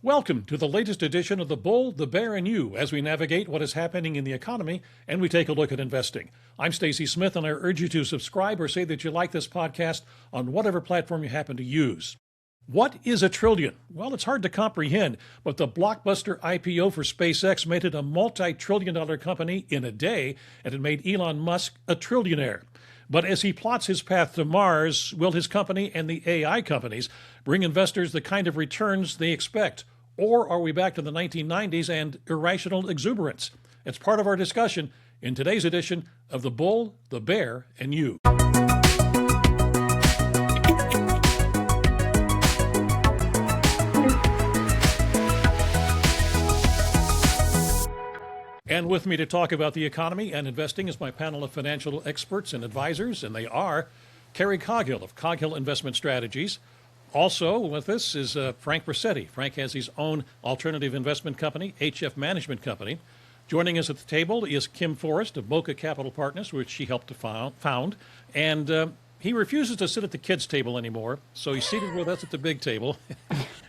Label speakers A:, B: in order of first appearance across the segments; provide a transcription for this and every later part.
A: Welcome to the latest edition of The Bull, the Bear, and You as we navigate what is happening in the economy and we take a look at investing. I'm Stacy Smith, and I urge you to subscribe or say that you like this podcast on whatever platform you happen to use. What is a trillion? Well, it's hard to comprehend, but the blockbuster IPO for SpaceX made it a multi-trillion-dollar company in a day, and it made Elon Musk a trillionaire. But as he plots his path to Mars, will his company and the AI companies bring investors the kind of returns they expect? Or are we back to the 1990s and irrational exuberance? It's part of our discussion in today's edition of The Bull, the Bear, and You. And with me to talk about the economy and investing is my panel of financial experts and advisors, and they are Kerry Coghill of Coghill Investment Strategies. Also with us is Frank Rossetti. Frank has his own alternative investment company, HF Management Company. Joining us at the table is Kim Forrest of Boca Capital Partners, which she helped to found. And he refuses to sit at the kids' table anymore, so he's seated with us at the big table.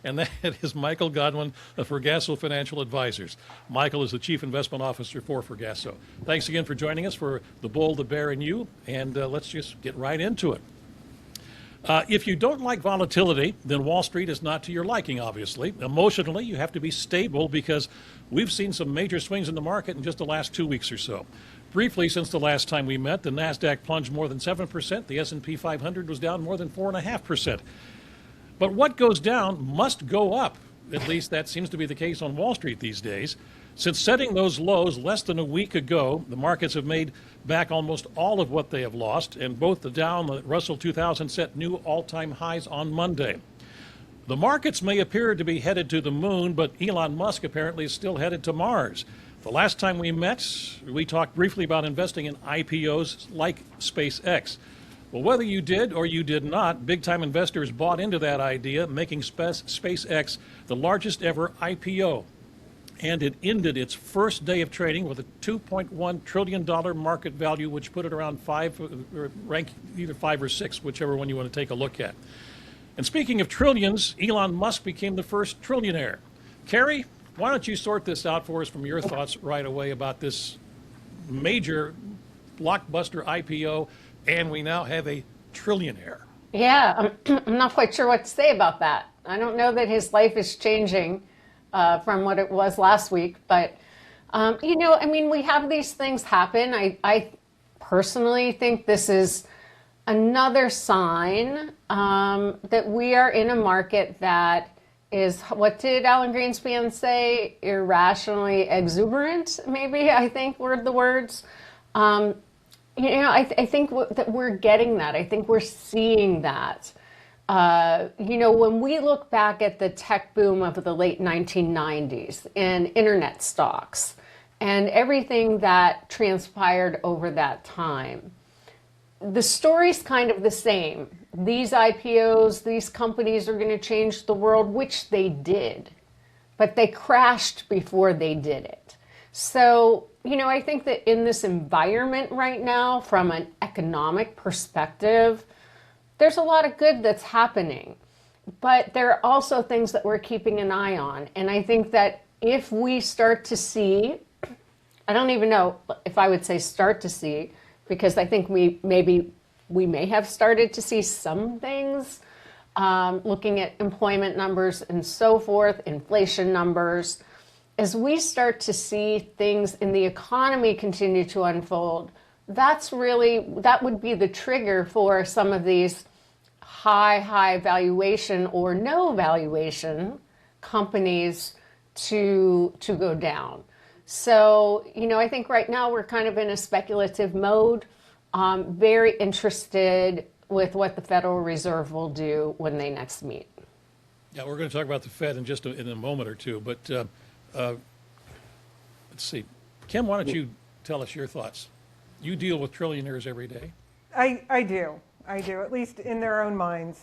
A: And that is Michael Godwin of Fergasso Financial Advisors. Michael is the Chief Investment Officer for Fergasso. Thanks again for joining us for The Bull, the Bear, and You. And let's just get right into it. If you don't like volatility, then Wall Street is not to your liking, obviously. Emotionally, you have to be stable because we've seen some major swings in the market in just the last 2 weeks or so. Briefly, since the last time we met, the NASDAQ plunged more than 7%. The S&P 500 was down more than 4.5%. But what goes down must go up. At least that seems to be the case on Wall Street these days. Since setting those lows less than a week ago, the markets have made back almost all of what they have lost, and both the Dow and the Russell 2000 set new all-time highs on Monday. The markets may appear to be headed to the moon, but Elon Musk apparently is still headed to Mars. The last time we met, we talked briefly about investing in IPOs like SpaceX. Well, whether you did or you did not, big-time investors bought into that idea, making SpaceX the largest ever IPO. And it ended its first day of trading with a $2.1 trillion market value, which put it around rank either 5 or 6, whichever one you want to take a look at. And speaking of trillions, Elon Musk became the first trillionaire. Kerry, why don't you sort this out for us from your thoughts right away about this major blockbuster IPO, and we now have a trillionaire.
B: Yeah, I'm not quite sure what to say about that. I don't know that his life is changing from what it was last week, but we have these things happen. I personally think this is another sign that we are in a market that is, what did Alan Greenspan say? Irrationally exuberant, maybe, I think were the words. I think that we're getting that. I think we're seeing that. When we look back at the tech boom of the late 1990s and internet stocks and everything that transpired over that time, the story's kind of the same. These IPOs, these companies are going to change the world, which they did, but they crashed before they did it. So, I think that in this environment right now, from an economic perspective, there's a lot of good that's happening, but there are also things that we're keeping an eye on. And I think that if we start to see, I don't even know if I would say start to see, because I think we may have started to see some things, looking at employment numbers and so forth, inflation numbers. As we start to see things in the economy continue to unfold, that would be the trigger for some of these high valuation or no valuation companies to go down. So, I think right now we're kind of in a speculative mode. Very interested with what the Federal Reserve will do when they next meet.
A: Yeah, we're going to talk about the Fed in a moment or two, but let's see. Kim, why don't you tell us your thoughts? You deal with trillionaires every day.
C: I do, at least in their own minds.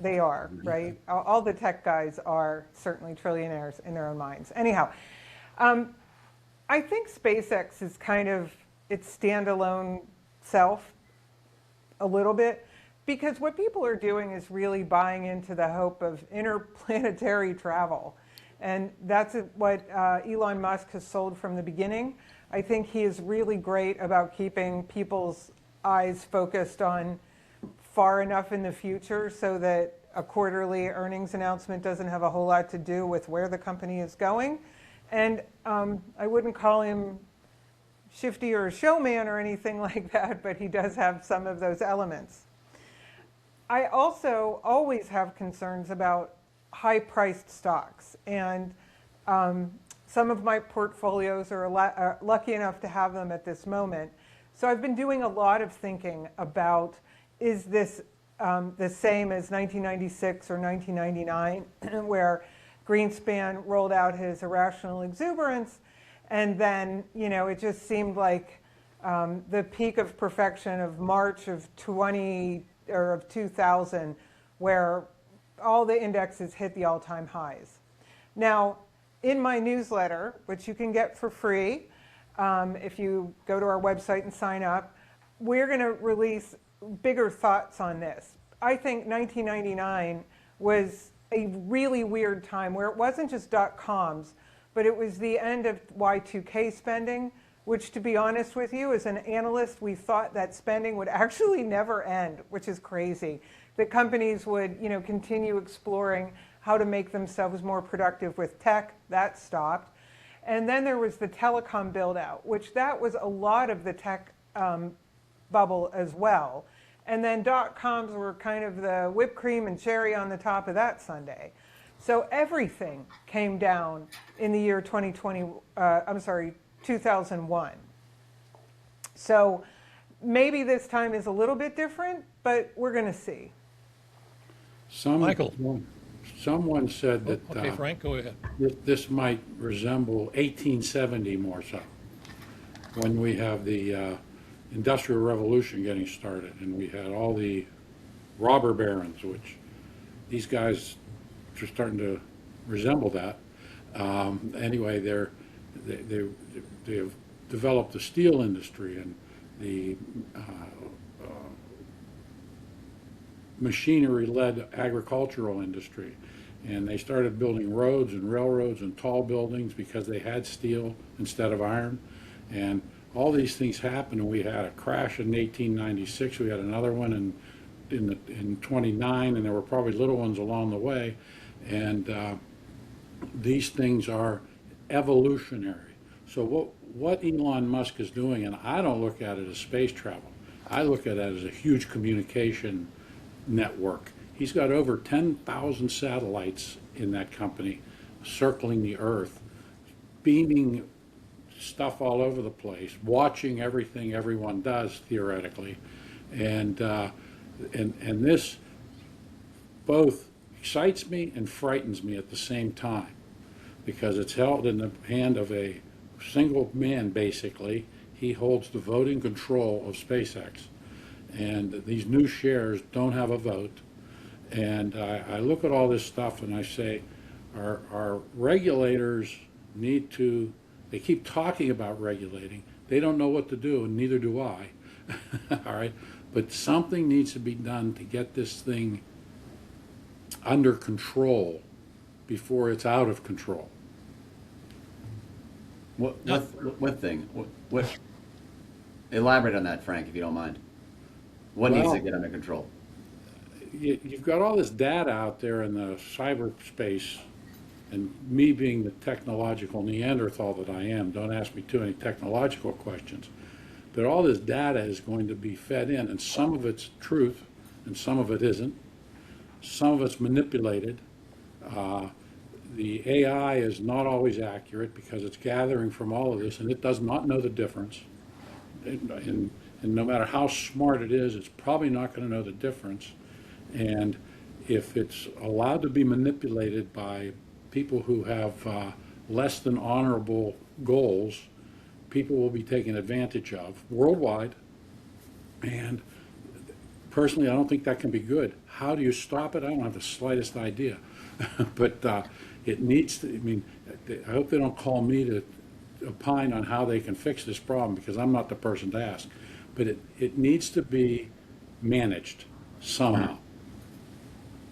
C: They are, right? All the tech guys are certainly trillionaires in their own minds. Anyhow, I think SpaceX is kind of its standalone self a little bit, because what people are doing is really buying into the hope of interplanetary travel. And that's what Elon Musk has sold from the beginning. I think he is really great about keeping people's eyes focused on far enough in the future so that a quarterly earnings announcement doesn't have a whole lot to do with where the company is going. And I wouldn't call him shifty or a showman or anything like that, but he does have some of those elements. I also always have concerns about high-priced stocks, and some of my portfolios are lucky enough to have them at this moment. So I've been doing a lot of thinking about, is this the same as 1996 or 1999, where Greenspan rolled out his irrational exuberance, and then, you know, it just seemed like the peak of perfection of March of 2000, where all the indexes hit the all-time highs. Now, in my newsletter, which you can get for free if you go to our website and sign up, we're going to release bigger thoughts on this. I think 1999 was a really weird time where it wasn't just .coms, but it was the end of Y2K spending, which, to be honest with you, as an analyst, we thought that spending would actually never end, which is crazy. That companies would, you know, continue exploring how to make themselves more productive with tech. That stopped. And then there was the telecom build out, which that was a lot of the tech bubble as well. And then .coms were kind of the whipped cream and cherry on the top of that sundae. So everything came down in the year 2001. So maybe this time is a little bit different, but we're going to see.
A: Michael.
D: Someone said that
A: Okay, Frank, go ahead.
D: this might resemble 1870 more so, when we have the Industrial Revolution getting started, and we had all the robber barons, which these guys are starting to resemble that. Anyway, they've developed the steel industry and the machinery-led agricultural industry, and they started building roads and railroads and tall buildings because they had steel instead of iron. And all these things happened, and we had a crash in 1896. We had another one in 29, and there were probably little ones along the way. And these things are evolutionary. So what Elon Musk is doing, and I don't look at it as space travel, I look at it as a huge communication network. He's got over 10,000 satellites in that company circling the Earth, beaming stuff all over the place, watching everything everyone does theoretically, and this both excites me and frightens me at the same time, because it's held in the hand of a single man. Basically, he holds the voting control of SpaceX, and these new shares don't have a vote. And I look at all this stuff and I say, our regulators need to, they keep talking about regulating. They don't know what to do, and neither do I. All right? But something needs to be done to get this thing under control before it's out of control.
E: What thing? What? Elaborate on that, Frank, if you don't mind. What needs to get under control?
D: You've got all this data out there in the cyberspace, and me being the technological Neanderthal that I am, don't ask me too many technological questions, but all this data is going to be fed in, and some of it's truth and some of it isn't. Some of it's manipulated. The AI is not always accurate because it's gathering from all of this, and it does not know the difference. And no matter how smart it is, it's probably not going to know the difference. And if it's allowed to be manipulated by people who have less than honorable goals, people will be taken advantage of worldwide. And personally, I don't think that can be good. How do you stop it? I don't have the slightest idea. But it needs to, I mean, I hope they don't call me to opine on how they can fix this problem, because I'm not the person to ask. But it needs to be managed somehow.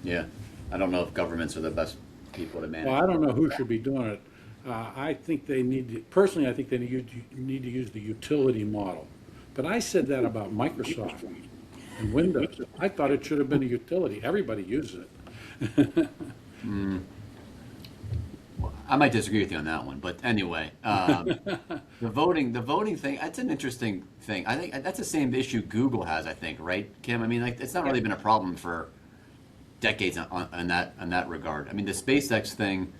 E: Yeah, I don't know if governments are the best people to manage.
D: Well, I don't know who should be doing it. I think they need to, personally, I think they need to use the utility model. But I said that about Microsoft and Windows. I thought it should have been a utility. Everybody uses it.
E: I might disagree with you on that one, but anyway, the voting thing, that's an interesting thing. I think that's the same issue Google has, I think, right, Kim? I mean, like, it's not really been a problem for decades on that regard. I mean, the SpaceX thing,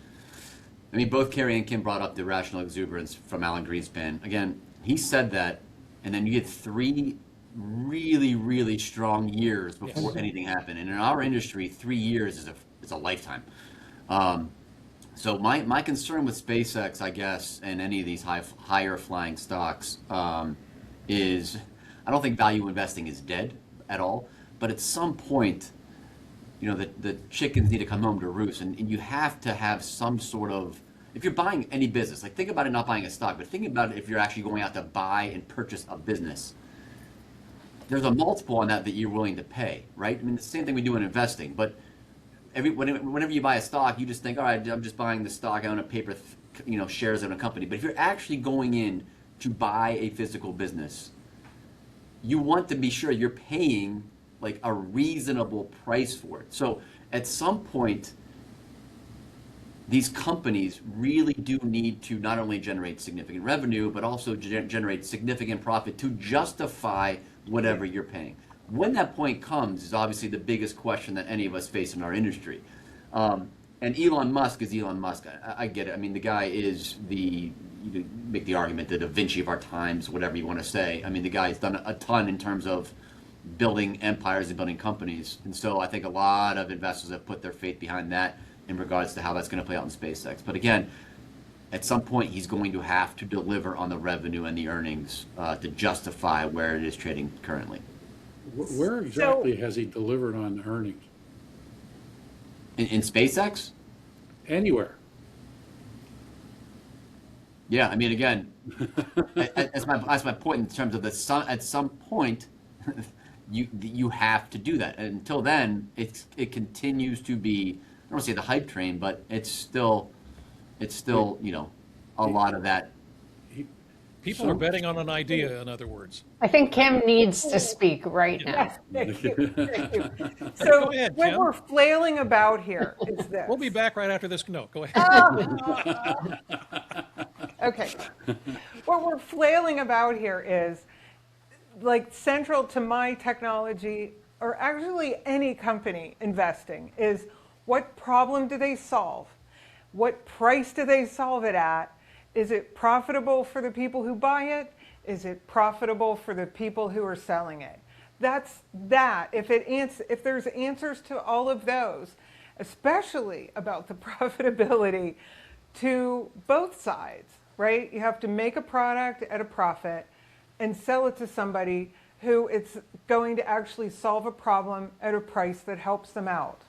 E: I mean, both Kerry and Kim brought up the irrational exuberance from Alan Greenspan. Again, he said that, and then you get 3 really, really strong years before anything happened. And in our industry, 3 years is a lifetime. So my concern with SpaceX, I guess, and any of these higher flying stocks, is I don't think value investing is dead at all. But at some point, you know, the chickens need to come home to roost, and you have to have some sort of, if you're buying any business, like think about it not buying a stock, but think about it if you're actually going out to buy and purchase a business. There's a multiple on that you're willing to pay, right? I mean, the same thing we do in investing, but whenever you buy a stock, you just think, all right, I'm just buying the stock, I own a paper, shares in a company. But if you're actually going in to buy a physical business, you want to be sure you're paying like a reasonable price for it. So at some point, these companies really do need to not only generate significant revenue, but also generate significant profit to justify whatever you're paying. When that point comes is obviously the biggest question that any of us face in our industry. And Elon Musk is Elon Musk. I get it. I mean, the guy is you make the argument, the Da Vinci of our times, whatever you want to say. I mean, the guy's done a ton in terms of building empires and building companies. And so I think a lot of investors have put their faith behind that in regards to how that's going to play out in SpaceX. But again, at some point, he's going to have to deliver on the revenue and the earnings to justify where it is trading currently.
D: Where exactly has he delivered on the earnings?
E: In SpaceX?
D: Anywhere.
E: Yeah, I mean, again, that's my point in terms of at some point, you have to do that. And until then, it continues to be, I don't want to say the hype train, but it's still a lot of that.
A: People are betting on an idea, in other words.
B: I think Kim needs to speak right now.
C: Yes, thank you. Thank you. So
A: Go ahead,
C: what
A: Kim.
C: we're flailing about here is this.
A: We'll be back right after this. No, go ahead.
C: Okay. What we're flailing about here is, like, central to my technology, or actually any company investing, is what problem do they solve? What price do they solve it at? Is it profitable for the people who buy it? Is it profitable for the people who are selling it? That's that. If there's answers to all of those, especially about the profitability to both sides, right? You have to make a product at a profit and sell it to somebody who it's going to actually solve a problem at a price that helps them out.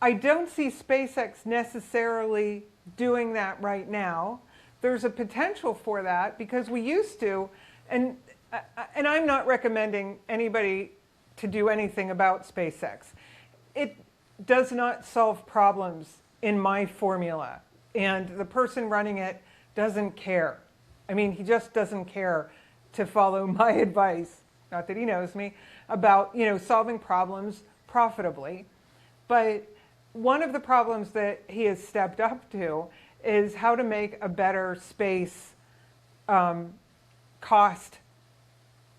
C: I don't see SpaceX necessarily doing that right now. There's a potential for that because we used to, and I'm not recommending anybody to do anything about SpaceX. It does not solve problems in my formula, and the person running it doesn't care. I mean, he just doesn't care to follow my advice, not that he knows me, about solving problems profitably. But one of the problems that he has stepped up to is how to make a better space cost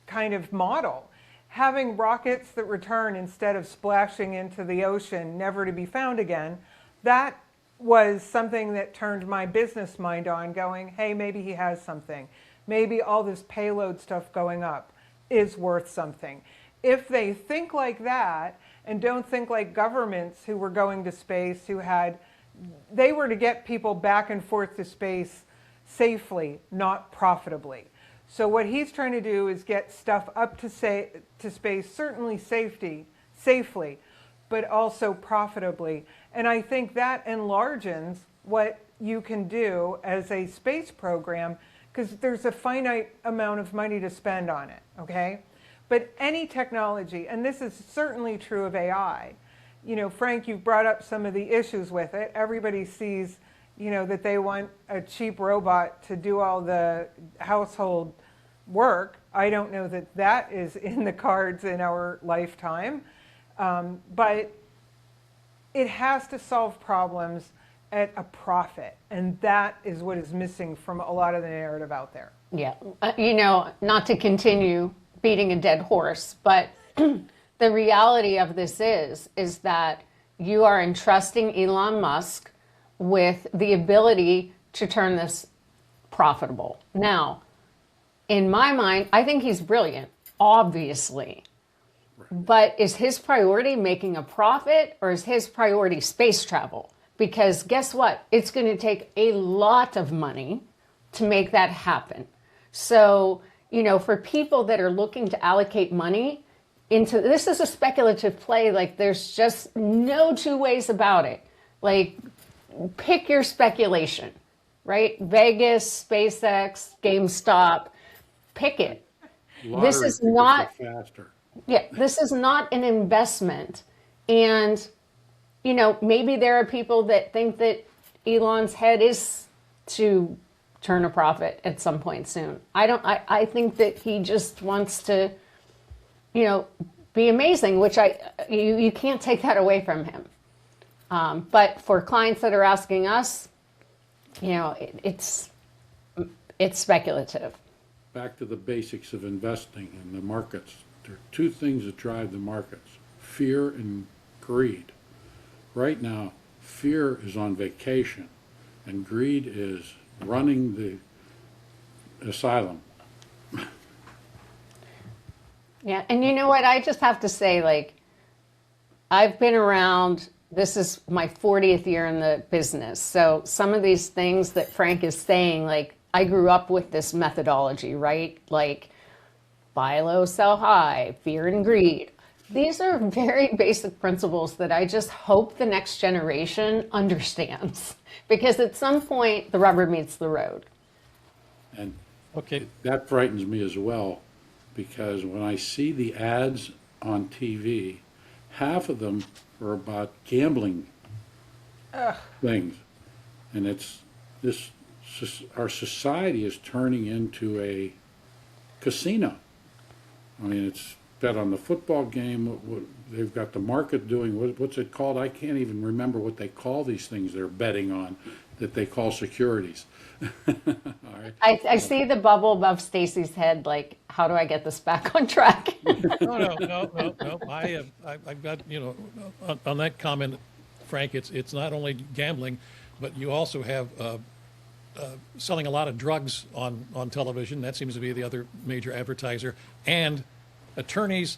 C: kind of model. Having rockets that return instead of splashing into the ocean, never to be found again, that was something that turned my business mind on, going, hey, maybe he has something. Maybe all this payload stuff going up is worth something. If they think like that, and don't think like governments who were going to space, they were to get people back and forth to space safely, not profitably. So what he's trying to do is get stuff up to space, certainly safely, but also profitably. And I think that enlarges what you can do as a space program, because there's a finite amount of money to spend on it, okay? But any technology, and this is certainly true of AI, Frank, you've brought up some of the issues with it. Everybody sees, that they want a cheap robot to do all the household work. I don't know that that is in the cards in our lifetime, but it has to solve problems at a profit, and that is what is missing from a lot of the narrative out there.
B: Yeah, not to continue beating a dead horse, but the reality of this is that you are entrusting Elon Musk with the ability to turn this profitable. Now, in my mind, I think he's brilliant, obviously. But is his priority making a profit, or is his priority space travel? Because guess what? It's going to take a lot of money to make that happen. So, for people that are looking to allocate money into this, is a speculative play. Like, there's just no two ways about it. Like, pick your speculation, right? Vegas, SpaceX, GameStop, pick it. This is not
D: faster.
B: Yeah, this is not an investment. And, maybe there are people that think that Elon's head is to turn a profit at some point soon. I think that he just wants to, be amazing, which you can't take that away from him. But for clients that are asking us, it's speculative.
D: Back to the basics of investing in the markets. There are two things that drive the markets: fear and greed. Right now, fear is on vacation, and greed is running the asylum.
B: Yeah, and you know what? I just have to say, I've been around, this is my 40th year in the business. So some of these things that Frank is saying, I grew up with this methodology, right? Buy low, sell high, fear and greed. These are very basic principles that I just hope the next generation understands, because at some point the rubber meets the road.
D: And
A: Okay.
D: that frightens me as well, because when I see the ads on TV, half of them are about gambling things. And our society is turning into a casino. I mean, it's bet on the football game. They've got the market doing, what's it called? I can't even remember what they call these things they're betting on, that they call securities. All right.
B: I see the bubble above Stacy's head, how do I get this back on track?
A: No. I've got, on that comment, Frank, it's not only gambling, but you also have selling a lot of drugs on television. That seems to be the other major advertiser. And attorneys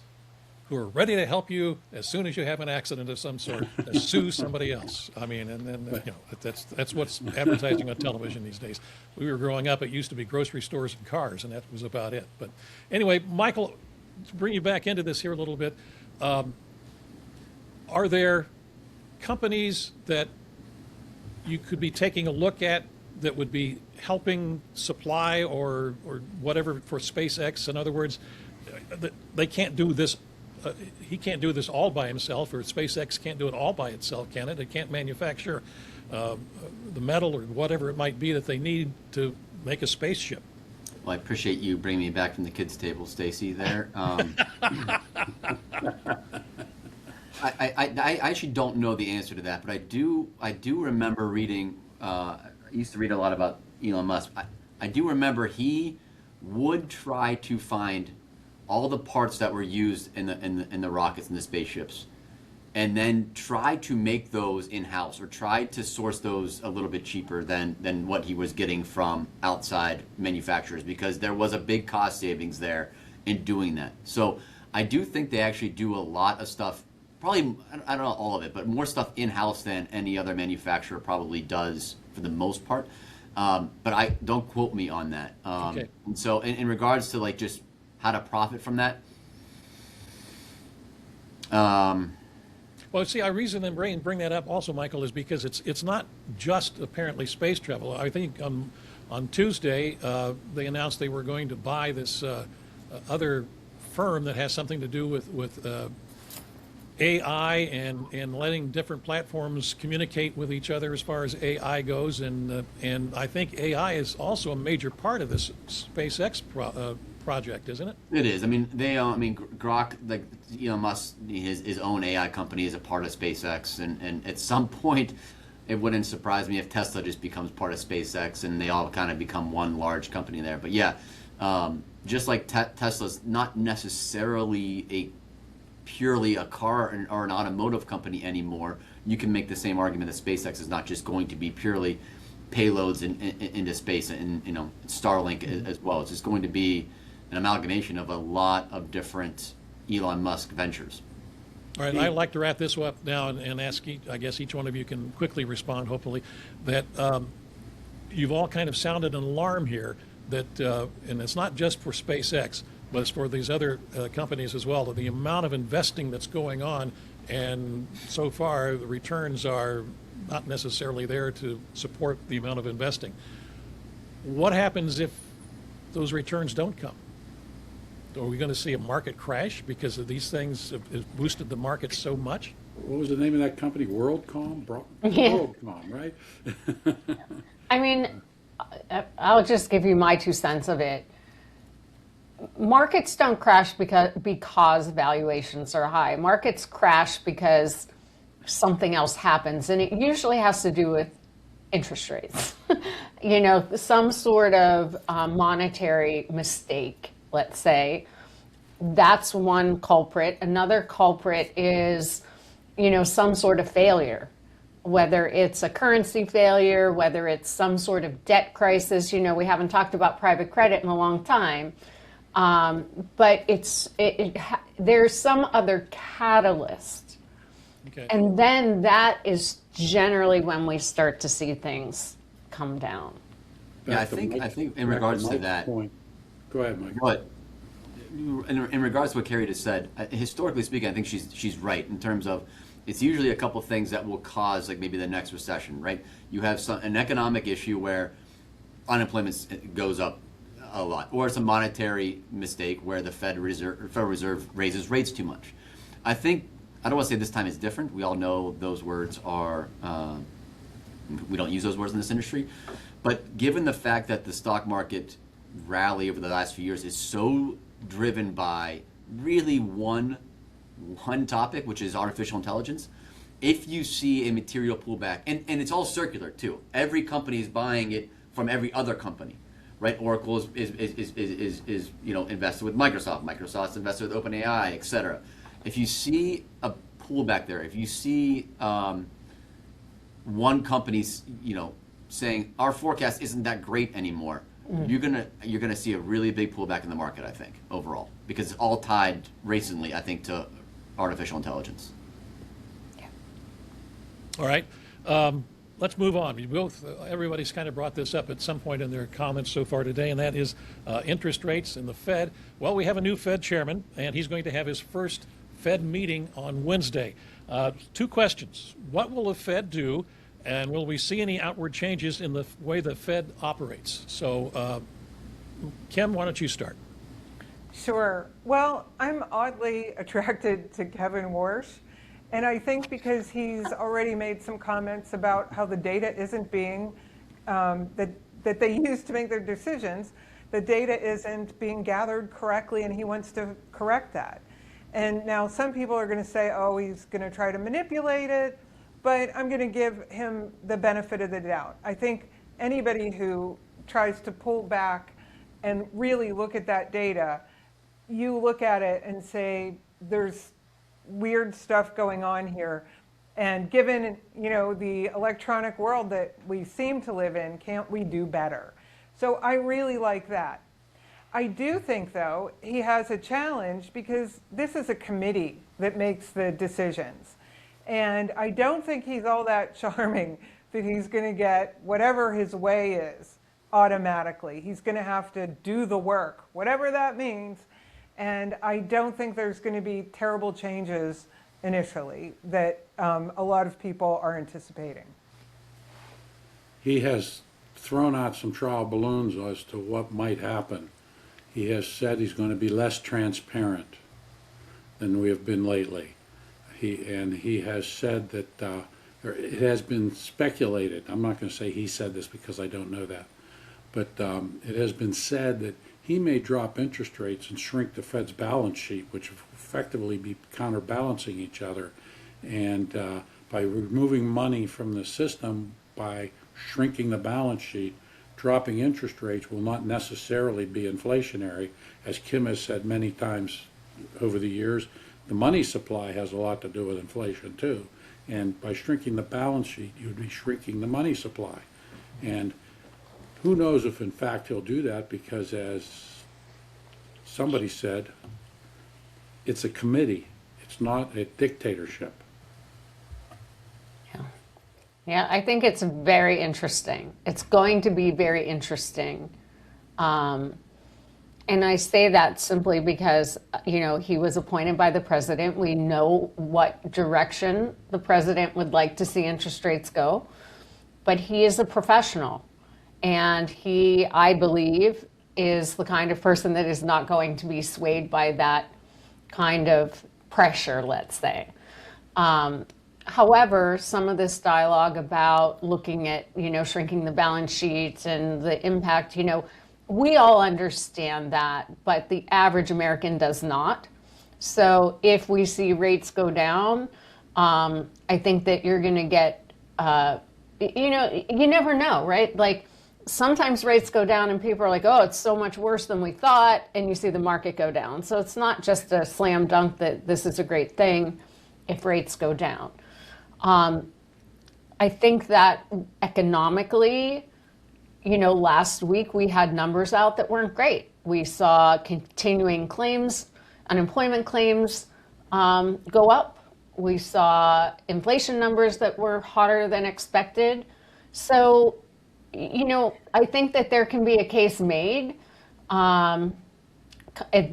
A: who are ready to help you as soon as you have an accident of some sort, to sue somebody else. I mean, and then that's what's advertising on television these days. We were growing up, it used to be grocery stores and cars, and that was about it. But anyway, Michael, to bring you back into this here a little bit, are there companies that you could be taking a look at that would be helping supply or whatever for SpaceX? In other words, they can't do this. He can't do this all by himself, or SpaceX can't do it all by itself, can it? It can't manufacture the metal or whatever it might be that they need to make a spaceship.
E: Well, I appreciate you bringing me back from the kids' table, Stacy. There. I actually don't know the answer to that, but I do remember reading. I used to read a lot about Elon Musk. I do remember he would try to find all the parts that were used in the rockets and the spaceships, and then try to make those in-house, or try to source those a little bit cheaper than what he was getting from outside manufacturers, because there was a big cost savings there in doing that. So I do think they actually do a lot of stuff, probably, I don't know all of it, but more stuff in-house than any other manufacturer probably does for the most part. But don't quote me on that.
A: Okay.
E: And so in regards to just how to profit from that.
A: Well, see, I reason and bring that up also, Michael, is because it's not just apparently space travel. I think on Tuesday they announced they were going to buy this other firm that has something to do with AI and letting different platforms communicate with each other as far as AI goes, and I think AI is also a major part of this SpaceX project, isn't it?
E: It is. I mean, I mean, Grok, like Elon Musk, his own AI company is a part of SpaceX, and at some point, it wouldn't surprise me if Tesla just becomes part of SpaceX, and they all kind of become one large company there. But yeah, just like Tesla's not necessarily purely a car or an automotive company anymore, you can make the same argument that SpaceX is not just going to be purely payloads into space, and Starlink as well. It's just going to be an amalgamation of a lot of different Elon Musk ventures.
A: All right, I'd like to wrap this up now and ask, I guess each one of you can quickly respond, hopefully, that you've all kind of sounded an alarm here that, and it's not just for SpaceX, but it's for these other companies as well, that the amount of investing that's going on, and so far the returns are not necessarily there to support the amount of investing. What happens if those returns don't come? Are we going to see a market crash because of these things have boosted the market so much?
D: What was the name of that company? WorldCom?
B: Yeah.
D: WorldCom, right?
B: I mean, I'll just give you my 2 cents of it. Markets don't crash because valuations are high. Markets crash because something else happens, and it usually has to do with interest rates. Some sort of monetary mistake, let's say. That's one culprit. Another culprit is, some sort of failure, whether it's a currency failure, whether it's some sort of debt crisis. We haven't talked about private credit in a long time. But there's some other catalyst.
A: Okay.
B: And then that is generally when we start to see things come down.
E: Yeah, I
D: Back to
E: think
D: Mike's-
E: in
D: back to
E: regards to
D: Mike's
E: that.
D: point. Go ahead, Mike.
E: But in regards to what Carrie just said, historically speaking, I think she's right in terms of it's usually a couple things that will cause like maybe the next recession, right? You have an economic issue where unemployment goes up a lot, or it's a monetary mistake where the Federal Reserve raises rates too much. I don't want to say this time is different. We all know those words are, we don't use those words in this industry. But given the fact that the stock market rally over the last few years is so driven by really one topic, which is artificial intelligence, if you see a material pullback, and it's all circular too. Every company is buying it from every other company, right? Oracle is invested with Microsoft. Microsoft's invested with OpenAI, etc. If you see a pullback there, if you see one company's saying our forecast isn't that great anymore, you're gonna see a really big pullback in the market, I think, overall, because it's all tied recently, I think, to artificial intelligence.
A: All right. Let's move on. Everybody's kind of brought this up at some point in their comments so far today, and that is interest rates and the Fed. Well, we have a new Fed chairman, and he's going to have his first Fed meeting on Wednesday. 2 questions. What will the Fed do, and will we see any outward changes in the way the Fed operates? So, Kim, why don't you start?
C: Sure. Well, I'm oddly attracted to Kevin Warsh. And I think because he's already made some comments about how the data isn't being, that they use to make their decisions, the data isn't being gathered correctly, and he wants to correct that. And now some people are going to say, oh, he's going to try to manipulate it, but I'm going to give him the benefit of the doubt. I think anybody who tries to pull back and really look at that data, you look at it and say, there's weird stuff going on here, and given the electronic world that we seem to live in, can't we do better? So I really like that. I do think, though, he has a challenge because this is a committee that makes the decisions, and I don't think he's all that charming that he's going to get whatever his way is automatically. He's going to have to do the work, whatever that means. And I don't think there's going to be terrible changes initially that a lot of people are anticipating.
D: He has thrown out some trial balloons as to what might happen. He has said he's going to be less transparent than we have been lately. He has said that, or it has been speculated, I'm not going to say he said this because I don't know that, but it has been said that he may drop interest rates and shrink the Fed's balance sheet, which will effectively be counterbalancing each other. And by removing money from the system, by shrinking the balance sheet, dropping interest rates will not necessarily be inflationary. As Kim has said many times over the years, the money supply has a lot to do with inflation too. And by shrinking the balance sheet, you would be shrinking the money supply. And who knows if in fact he'll do that, because as somebody said, it's a committee. It's not a dictatorship.
B: Yeah, I think it's very interesting. It's going to be very interesting. And I say that simply because, he was appointed by the president. We know what direction the president would like to see interest rates go. But he is a professional. And he, I believe, is the kind of person that is not going to be swayed by that kind of pressure, let's say. However, some of this dialogue about looking at, shrinking the balance sheet and the impact, we all understand that, but the average American does not. So if we see rates go down, I think that you're going to get, you never know, right? Like sometimes rates go down and people are like, oh, it's so much worse than we thought. And you see the market go down. So it's not just a slam dunk that this is a great thing if rates go down. I think that economically, last week we had numbers out that weren't great. We saw continuing claims, unemployment claims go up. We saw inflation numbers that were hotter than expected. So, I think that there can be a case made at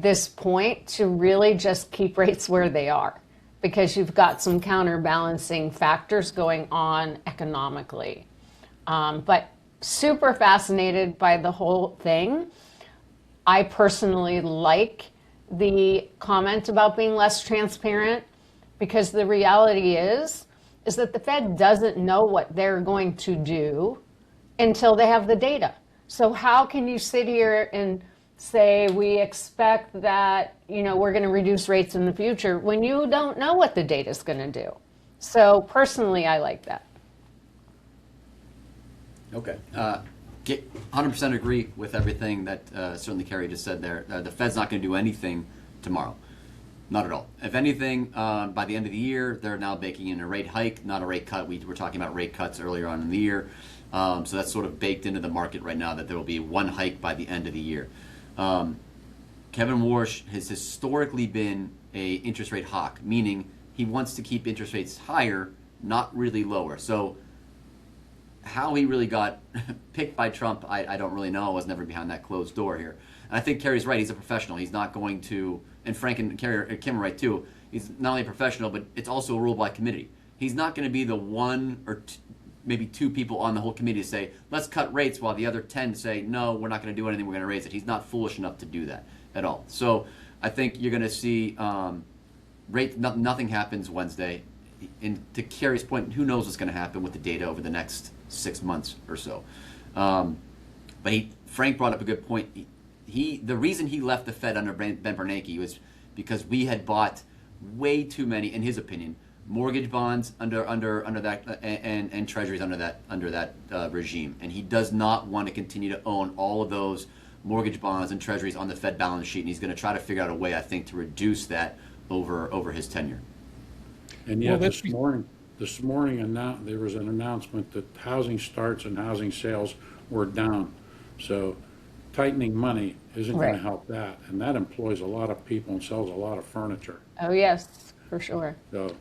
B: this point to really just keep rates where they are, because you've got some counterbalancing factors going on economically. But super fascinated by the whole thing. I personally like the comment about being less transparent, because the reality is that the Fed doesn't know what they're going to do until they have the data. So how can you sit here and say we expect that we're going to reduce rates in the future when you don't know what the data is going to do? So personally, I like that.
E: Okay. 100% agree with everything that certainly Carrie just said there. The Fed's not going to do anything tomorrow. Not at all. If anything, by the end of the year, they're now baking in a rate hike, not a rate cut. We were talking about rate cuts earlier on in the year. So that's sort of baked into the market right now, that there will be one hike by the end of the year. Kevin Warsh has historically been a interest rate hawk, meaning he wants to keep interest rates higher, not really lower. So how he really got picked by Trump, I don't really know. I was never behind that closed door here. And I think Kerry's right. He's a professional. He's not going to, and Frank and Kim are right too, he's not only a professional, but it's also a rule by committee. He's not going to be the one or maybe two people on the whole committee to say, let's cut rates, while the other 10 say, no, we're not going to do anything, we're going to raise it. He's not foolish enough to do that at all. So I think you're going to see nothing happens Wednesday. And to Kerry's point, who knows what's going to happen with the data over the next 6 months or so. But Frank brought up a good point. The reason he left the Fed under Ben Bernanke was because we had bought way too many, in his opinion, mortgage bonds under that and treasuries under that regime, and he does not want to continue to own all of those mortgage bonds and treasuries on the Fed balance sheet, and he's going to try to figure out a way, I think, to reduce that over his tenure.
D: And yet this morning there was an announcement that housing starts and housing sales were down. So tightening money isn't going to help that, and that employs a lot of people and sells a lot of furniture.
B: Oh yes, for sure.
D: So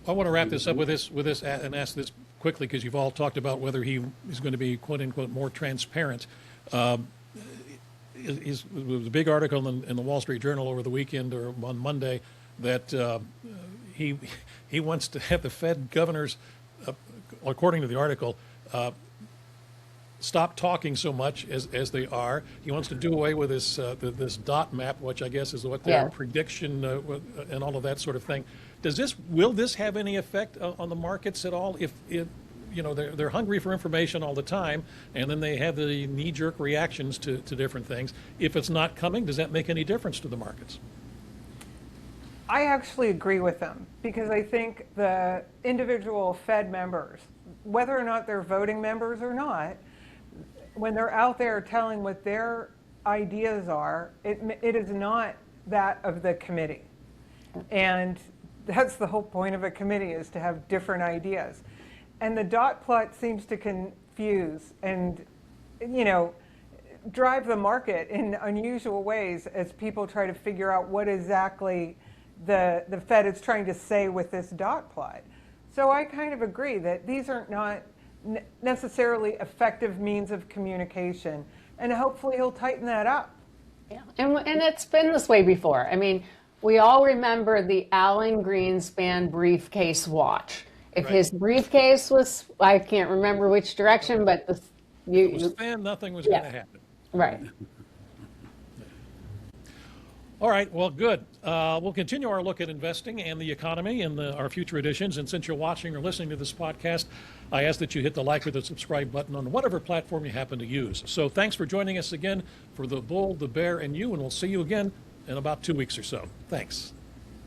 A: I want to wrap this up with this and ask this quickly, because you've all talked about whether he is going to be quote unquote more transparent. It was a big article in the Wall Street Journal over the weekend or on Monday that he wants to have the Fed governors, according to the article, stop talking so much as they are. He wants to do away with this dot map, which I guess is what their
B: Yeah.
A: prediction and all of that sort of thing. Will this have any effect on the markets at all? If they're hungry for information all the time, and then they have the knee-jerk reactions to different things. If it's not coming, does that make any difference to the markets?
C: I actually agree with them because I think the individual Fed members, whether or not they're voting members or not, when they're out there telling what their ideas are, it is not that of the committee. And that's the whole point of a committee, is to have different ideas. And the dot plot seems to confuse and, drive the market in unusual ways as people try to figure out what exactly the Fed is trying to say with this dot plot. So I kind of agree that these are not necessarily effective means of communication, and hopefully he'll tighten that up.
B: Yeah. And it's been this way before. I mean, we all remember the Alan Greenspan briefcase watch. If
A: Right.
B: his briefcase was, I can't remember which direction, but
A: If it was thin, nothing was
B: Yeah.
A: going to happen.
B: right.
A: All right, well, good. We'll continue our look at investing and the economy in our future editions. And since you're watching or listening to this podcast, I ask that you hit the like or the subscribe button on whatever platform you happen to use. So thanks for joining us again for The Bull, the Bear, and You, and we'll see you again in about 2 weeks or so. Thanks.